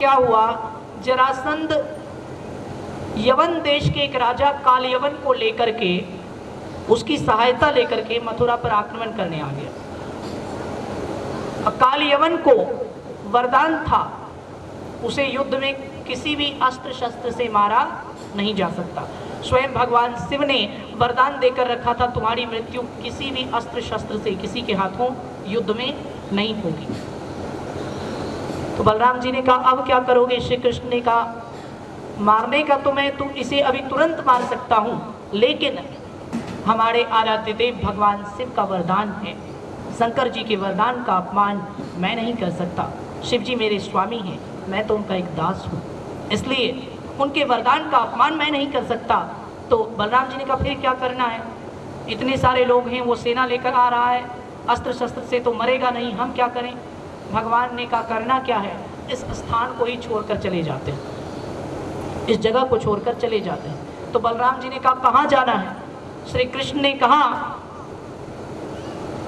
क्या हुआ, जरासंध यवन देश के एक राजा कालयवन को लेकर के, उसकी सहायता लेकर के मथुरा पर आक्रमण करने आ गया। कालयवन को वरदान था, उसे युद्ध में किसी भी अस्त्र शस्त्र से मारा नहीं जा सकता। स्वयं भगवान शिव ने वरदान देकर रखा था, तुम्हारी मृत्यु किसी भी अस्त्र शस्त्र से, किसी के हाथों युद्ध में नहीं होगी। तो बलराम जी ने कहा अब क्या करोगे? श्री कृष्ण ने कहा मारने का तो मैं इसे अभी तुरंत मार सकता हूं, लेकिन हमारे आराध्य देव भगवान शिव का वरदान है, शंकर जी के वरदान का अपमान मैं नहीं कर सकता। शिव जी मेरे स्वामी हैं, मैं तो उनका एक दास हूँ, इसलिए उनके वरदान का अपमान मैं नहीं कर सकता। तो बलराम जी ने कहा फिर क्या करना है? इतने सारे लोग हैं, वो सेना लेकर आ रहा है, अस्त्र शस्त्र से तो मरेगा नहीं, हम क्या करें? भगवान ने कहा करना क्या है, इस स्थान को ही छोड़कर चले जाते हैं, इस जगह को छोड़कर चले जाते हैं। तो बलराम जी ने कहा कहाँ जाना है? श्री कृष्ण ने कहा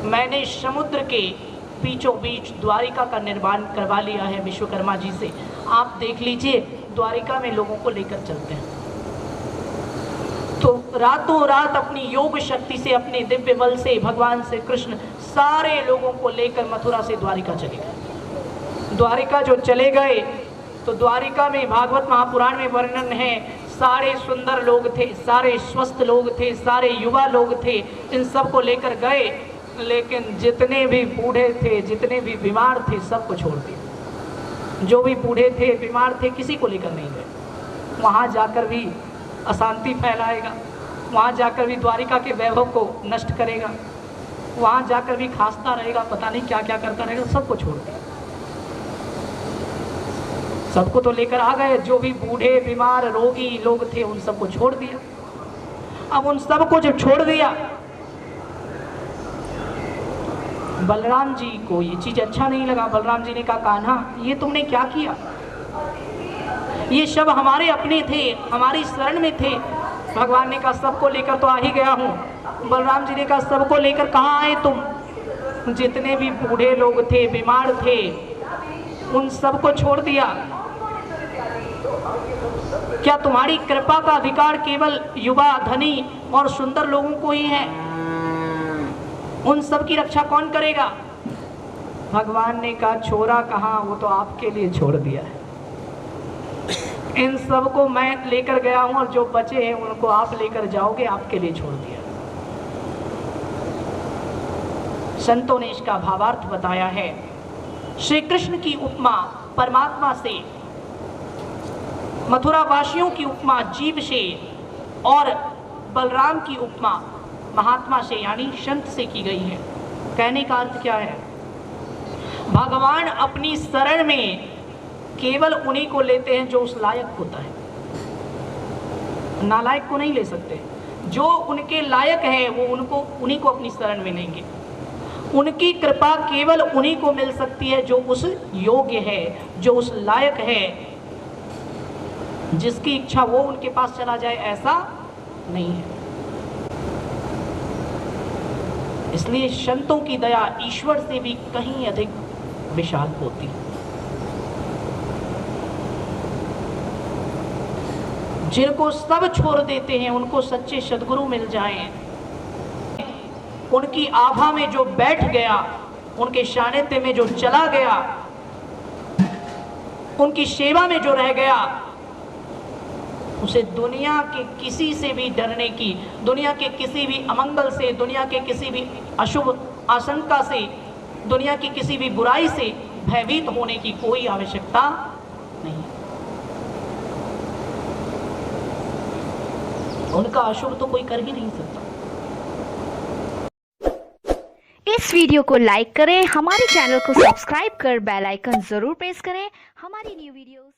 मैंने समुद्र के बीचों बीच द्वारिका का निर्माण करवा लिया है विश्वकर्मा जी से, आप देख लीजिए, द्वारिका में लोगों को लेकर चलते हैं। तो रातों रात अपनी योग शक्ति से, अपने दिव्य बल से भगवान श्री कृष्ण सारे लोगों को लेकर मथुरा से द्वारिका चले गए। द्वारिका जो चले गए तो द्वारिका में भागवत महापुराण में वर्णन है, सारे सुंदर लोग थे, सारे स्वस्थ लोग थे, सारे युवा लोग थे, इन सब को लेकर गए, लेकिन जितने भी बूढ़े थे, जितने भी बीमार थे, सबको छोड़ दिया। जो भी बूढ़े थे, बीमार थे, किसी को लेकर नहीं गए। वहाँ जाकर भी अशांति फैलाएगा, वहाँ जाकर भी द्वारिका के वैभव को नष्ट करेगा, वहाँ जाकर भी खांसता रहेगा, पता नहीं क्या क्या करता रहेगा, सबको छोड़ दिया। सबको तो लेकर आ गए, जो भी बूढ़े बीमार रोगी लोग थे उन सबको छोड़ दिया। अब उन सबको जब छोड़ दिया, बलराम जी को ये चीज अच्छा नहीं लगा। बलराम जी ने कहा कान्हा ये तुमने क्या किया? ये सब हमारे अपने थे, हमारी शरण में थे। भगवान ने कहा सबको लेकर तो आ ही गया हूँ। बलराम जी ने कहा सबको लेकर कहाँ आए तुम? जितने भी बूढ़े लोग थे, बीमार थे, उन सबको छोड़ दिया। क्या तुम्हारी कृपा का अधिकार केवल युवा, धनी और सुंदर लोगों को ही है? उन सब की रक्षा कौन करेगा? भगवान ने कहा छोरा कहाँ, वो तो आपके लिए छोड़ दिया है। इन सब को मैं लेकर गया हूं और जो बचे हैं उनको आप लेकर जाओगे, आपके लिए छोड़ दिया। संतों ने इसका भावार्थ बताया है। श्री कृष्ण की उपमा परमात्मा से, मथुरा वासियों की उपमा जीव से, और बलराम की उपमा महात्मा से यानी संत से की गई है। कहने का अर्थ क्या है? भगवान अपनी शरण में केवल उन्हीं को लेते हैं जो उस लायक होता है, नालायक को नहीं ले सकते। जो उनके लायक है वो उन्हीं को अपनी शरण में लेंगे। उनकी कृपा केवल उन्हीं को मिल सकती है जो उस योग्य है, जो उस लायक है। जिसकी इच्छा वो उनके पास चला जाए ऐसा नहीं है। इसलिए संतों की दया ईश्वर से भी कहीं अधिक विशाल होती है। जिनको सब छोड़ देते हैं उनको सच्चे सद्गुरु मिल जाएं, उनकी आभा में जो बैठ गया, उनके सानिध्य में जो चला गया, उनकी सेवा में जो रह गया, उसे दुनिया के किसी से भी डरने की, दुनिया के किसी भी अमंगल से, दुनिया के किसी भी अशुभ आशंका से, दुनिया की किसी भी बुराई से भयभीत होने की कोई आवश्यकता नहीं। उनका अशुभ तो कोई कर ही नहीं सकता। इस वीडियो को लाइक करें, हमारे चैनल को सब्सक्राइब कर बेल आइकन जरूर प्रेस करें हमारी न्यू वीडियोस